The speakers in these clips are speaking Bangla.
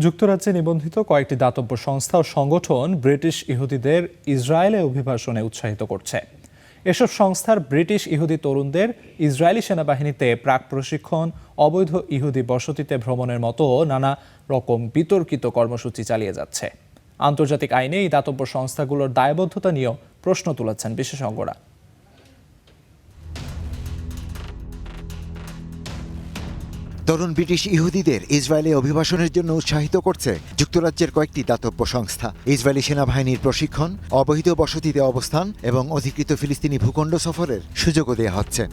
যুক্তরাজ্যে নিবন্ধিত কয়েকটি দাতব্য সংস্থা ও সংগঠন ব্রিটিশ ইহুদিদের ইসরায়েলে অভিবাসনে উৎসাহিত করছে। এসব সংস্থার ব্রিটিশ ইহুদি তরুণদের ইসরায়েলি সেনাবাহিনীতে প্রাক প্রশিক্ষণ, অবৈধ ইহুদি বসতিতে ভ্রমণের মতো নানা রকম বিতর্কিত কর্মসূচি চালিয়ে যাচ্ছে। আন্তর্জাতিক আইনে এই দাতব্য সংস্থাগুলোর দায়বদ্ধতা নিয়েও প্রশ্ন তুলেছেন বিশেষজ্ঞরা। তরুণ ব্রিটিশ ইহুদিদের ইসরায়েলে অভিবাসনের জন্য উৎসাহিত করছে যুক্তরাজ্যের কয়েকটি দাতব্য সংস্থা। ইসরায়েলি সেনাবাহিনীর প্রশিক্ষণ, অবৈধ বসতিতে অবস্থান এবং অধিকৃত ফিলিস্তিনি ভূখণ্ড সফরের সুযোগও দেওয়া হচ্ছে।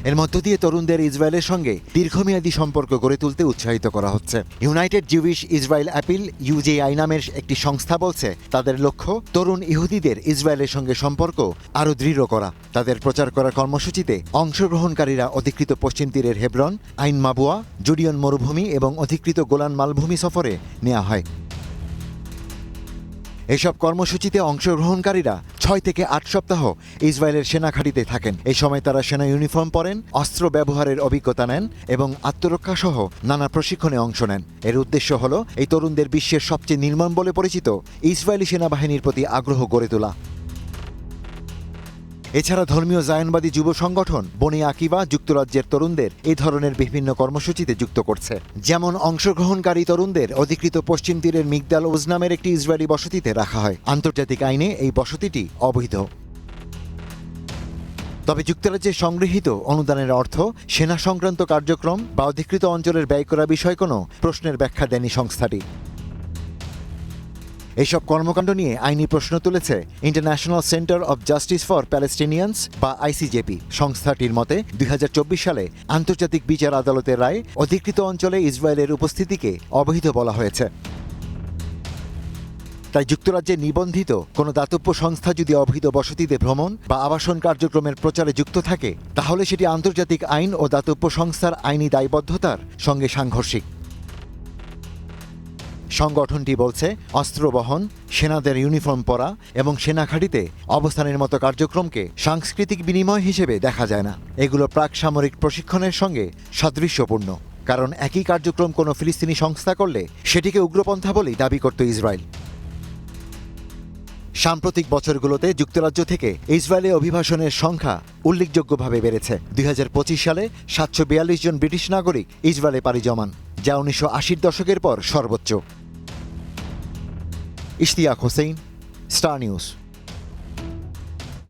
এর মধ্য দিয়ে তরুণদের ইসরায়েলের সঙ্গে দীর্ঘমেয়াদী সম্পর্ক গড়ে তুলতে উৎসাহিত করা হচ্ছে। United Jewish Israel appeal (UJI) নামের একটি সংস্থা বলছে, তাদের লক্ষ্য তরুণ ইহুদিদের ইসরায়েলের সঙ্গে সম্পর্ক আরও দৃঢ় করা। তাদের প্রচার করা কর্মসূচিতে অংশগ্রহণকারীরা অধিকৃত পশ্চিম তীরের হেব্রন, আইন মাবুয়া, জুডিয়ন মরুভূমি এবং অধিকৃত গোলান মালভূমি সফরে নেওয়া হয়। এসব কর্মসূচিতে অংশগ্রহণকারীরা 6 থেকে 8 সপ্তাহ ইসরায়েলের সেনা ঘাঁটিতে থাকেন। এই সময় তারা সেনা ইউনিফর্ম পরেন, অস্ত্র ব্যবহারের অভিজ্ঞতা নেন এবং আত্মরক্ষা সহ নানা প্রশিক্ষণে অংশ নেন। এর উদ্দেশ্য হল এই তরুণদের বিশ্বের সবচেয়ে নির্মম বলে পরিচিত ইসরায়েলি সেনাবাহিনীর প্রতি আগ্রহ গড়ে তোলা। এছাড়া ধর্মীয় জায়নবাদী যুব সংগঠন বনি আকিবা যুক্তরাজ্যের তরুণদের এই ধরনের বিভিন্ন কর্মসূচিতে যুক্ত করছে। যেমন অংশগ্রহণকারী তরুণদের অধিকৃত পশ্চিম তীরের মিগদাল ওজ নামের একটি ইসরায়েলি বসতিতে রাখা হয়। আন্তর্জাতিক আইনে এই বসতিটি অবৈধ। তবে যুক্তরাজ্যে সংগৃহীত অনুদানের অর্থ সেনা সংক্রান্ত কার্যক্রম বা অধিকৃত অঞ্চলের ব্যয় করা বিষয়ে কোনো প্রশ্নের ব্যাখ্যা দেয়নি সংস্থাটি। এসব কর্মকাণ্ড নিয়ে আইনি প্রশ্ন তুলেছে International Centre of Justice for Palestinians বা ICJP। সংস্থাটির মতে 2024 সালে আন্তর্জাতিক বিচার আদালতের রায়ে অধিকৃত অঞ্চলে ইসরায়েলের উপস্থিতিকে অবৈধ বলা হয়েছে। তাই যুক্তরাজ্যে নিবন্ধিত কোনো দাতব্য সংস্থা যদি অবৈধ বসতিতে ভ্রমণ বা আবাসন কার্যক্রমের প্রচারে যুক্ত থাকে, তাহলে সেটি আন্তর্জাতিক আইন ও দাতব্য সংস্থার আইনি দায়বদ্ধতার সঙ্গে সাংঘর্ষিক। সংগঠনটি বলছে, অস্ত্র বহন, সেনাদের ইউনিফর্ম পরা এবং সেনা ঘাঁটিতে অবস্থানের মতো কার্যক্রমকে সাংস্কৃতিক বিনিময় হিসেবে দেখা যায় না। এগুলো প্রাক সামরিক প্রশিক্ষণের সঙ্গে সাদৃশ্যপূর্ণ, কারণ একই কার্যক্রম কোনো ফিলিস্তিনি সংস্থা করলে সেটিকে উগ্রপন্থা বলেই দাবি করত ইসরায়েল। সাম্প্রতিক বছরগুলোতে যুক্তরাজ্য থেকে ইসরায়েলে অভিবাসনের সংখ্যা উল্লেখযোগ্যভাবে বেড়েছে। 2025 সালে 742 জন ব্রিটিশ নাগরিক ইসরায়েলে পাড়ি জমান, যা 1980-র দশকের পর সর্বোচ্চ। Ishtiaq Hossain, star news.